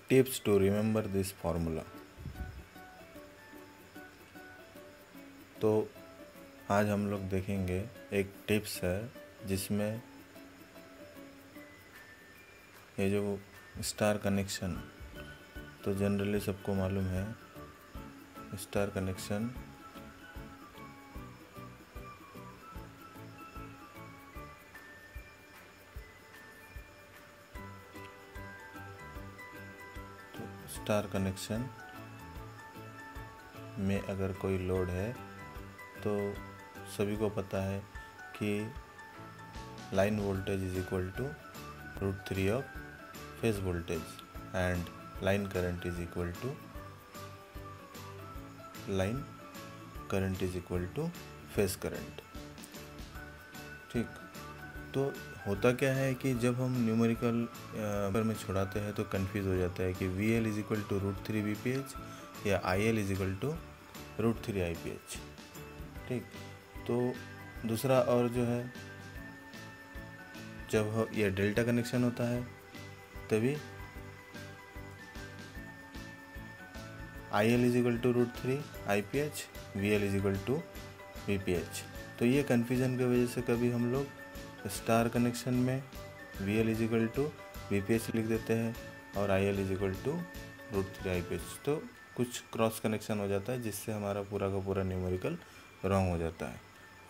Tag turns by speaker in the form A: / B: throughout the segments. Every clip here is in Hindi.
A: tips to remember this formula। तो आज हम लोग देखेंगे एक टिप्स है जिसमें ये जो स्टार कनेक्शन, तो जनरली सबको मालूम है स्टार कनेक्शन स्टार कनेक्शन में अगर कोई लोड है तो सभी को पता है कि line voltage is equal to √3 of phase voltage and line current is equal to phase current. ठीक, तो होता क्या है कि जब हम न्यूमेरिकल में छुड़ाते हैं तो कंफ्यूज हो जाता है कि VL is equal to √3 VPH या IL is equal to √3 IPH। ठीक, तो दूसरा और जो है, जब ये डेल्टा कनेक्शन होता है तभी IL is equal to √3 IPH, VL is equal to VPH। तो ये कन्फ्यूज़न की वजह से कभी हम लोग स्टार कनेक्शन में VL is equal to VPH लिख देते हैं और IL is equal to √3 IPH। तो कुछ क्रॉस कनेक्शन हो जाता है जिससे हमारा पूरा का पूरा न्यूमेरिकल रॉन्ग हो जाता है।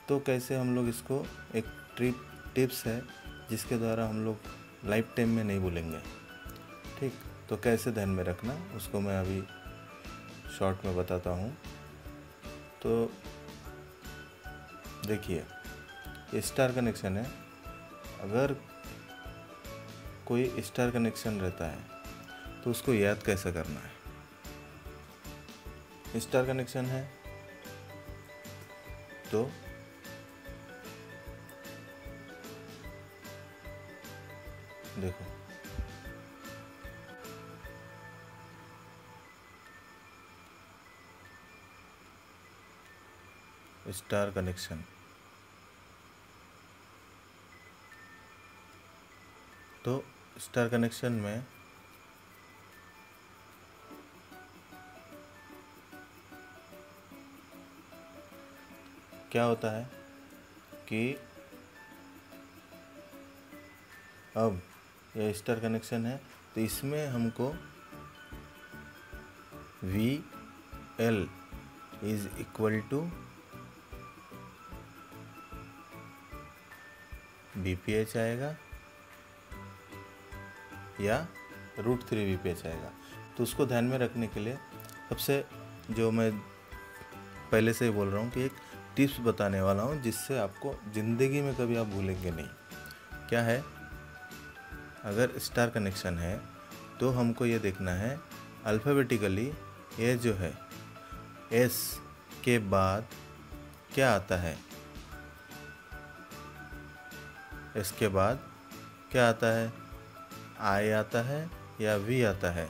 A: तो कैसे हम लोग इसको, एक टिप्स है जिसके द्वारा हम लोग लाइफ टाइम में नहीं भूलेंगे। ठीक, तो कैसे ध्यान में रखना उसको मैं अभी शॉर्ट में बताता हूँ। तो देखिए, ये स्टार कनेक्शन है। अगर कोई स्टार कनेक्शन रहता है तो उसको याद कैसे करना है। स्टार कनेक्शन है तो देखो, स्टार कनेक्शन, तो स्टार कनेक्शन में क्या होता है कि अब यह स्टार कनेक्शन है तो इसमें हमको VL is equal to VPH आएगा या √3 VPH आएगा। तो उसको ध्यान में रखने के लिए सबसे, जो मैं पहले से ही बोल रहा हूँ कि एक टिप्स बताने वाला हूँ जिससे आपको ज़िंदगी में कभी आप भूलेंगे नहीं। क्या है, अगर स्टार कनेक्शन है तो हमको ये देखना है अल्फ़ाबेटिकली ये जो है S के बाद क्या आता है, S के बाद क्या आता है, I आता है या V आता है,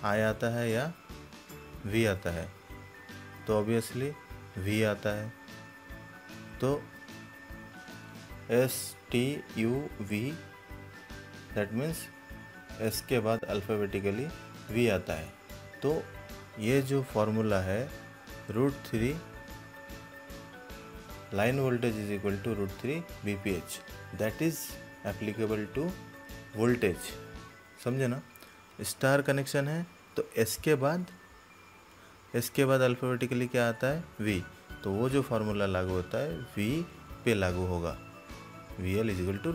A: I आता है या V आता है। तो ऑब्वियसली V आता है। तो STUV, दैट मीन्स S के बाद अल्फ़ाबेटिकली V आता है। तो ये जो फॉर्मूला है √3 line voltage is equal to √3 VPH, that is applicable to voltage. समझे ना। स्टार कनेक्शन है तो S के बाद अल्फ़ाबेटिकली क्या आता है, V। तो वो जो फार्मूला लागू होता है V पे लागू होगा, VL is equal to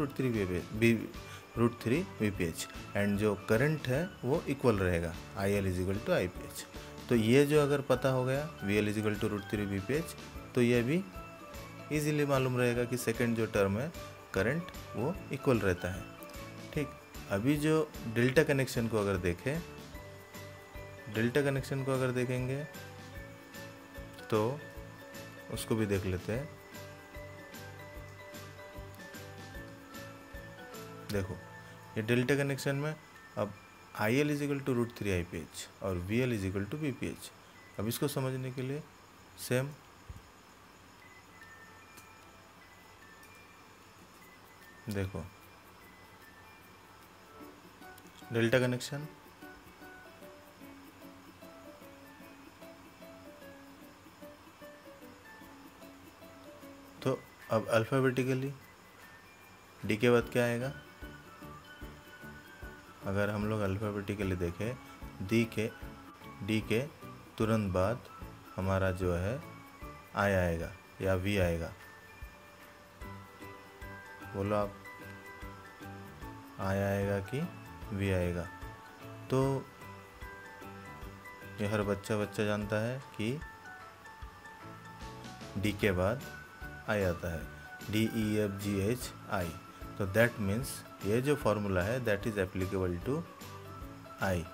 A: √3 VPH and जो करंट है वो इक्वल रहेगा, IL is equal to IPH। तो ये जो अगर पता हो गया VL is equal to √3 VPH, तो ये भी इजीली मालूम रहेगा कि सेकंड जो टर्म है करंट वो इक्वल रहता है। ठीक, अभी जो डेल्टा कनेक्शन को अगर देखेंगे तो उसको भी देख लेते हैं। देखो, ये डेल्टा कनेक्शन में अब IL is equal to √3 IPH और VL is equal to VPH। अब इसको समझने के लिए सेम देखो, डेल्टा कनेक्शन, तो अब अल्फ़ाबेटिकली डी के बाद क्या आएगा? अगर हम लोग अल्फ़ाबेटिकली देखें, डी के तुरंत बाद हमारा जो है आई आएगा या वी आएगा। बोलो आप, आई आएगा कि वी आएगा? तो ये हर बच्चा जानता है कि डी के बाद आई आता है, DEFGHI। तो दैट मीन्स ये जो फॉर्मूला है that is applicable to I,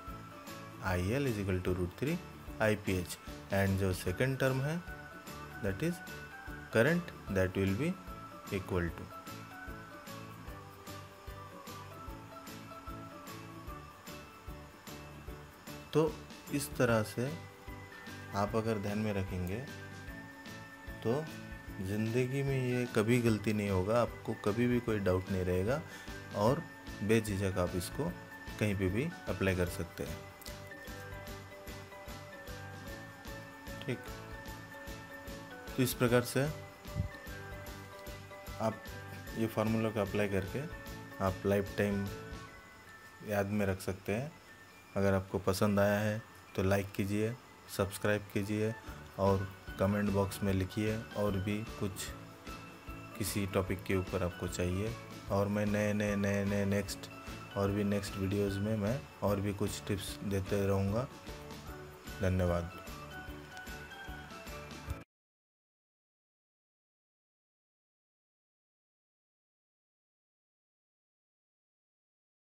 A: IL is equal to √3 IPH। And जो सेकेंड टर्म है that is current, that will be equal to, तो इस तरह से आप अगर ध्यान में रखेंगे तो ज़िंदगी में ये कभी गलती नहीं होगा, आपको कभी भी कोई डाउट नहीं रहेगा और बेझिझक आप इसको कहीं पे भी अप्लाई कर सकते हैं। ठीक, तो इस प्रकार से आप ये फार्मूला को अप्लाई करके आप लाइफ टाइम याद में रख सकते हैं। अगर आपको पसंद आया है तो लाइक कीजिए, सब्सक्राइब कीजिए और कमेंट बॉक्स में लिखिए और भी कुछ किसी टॉपिक के ऊपर आपको चाहिए, और मैं नए नेक्स्ट वीडियोज़ में मैं और भी कुछ टिप्स देते रहूँगा। धन्यवाद।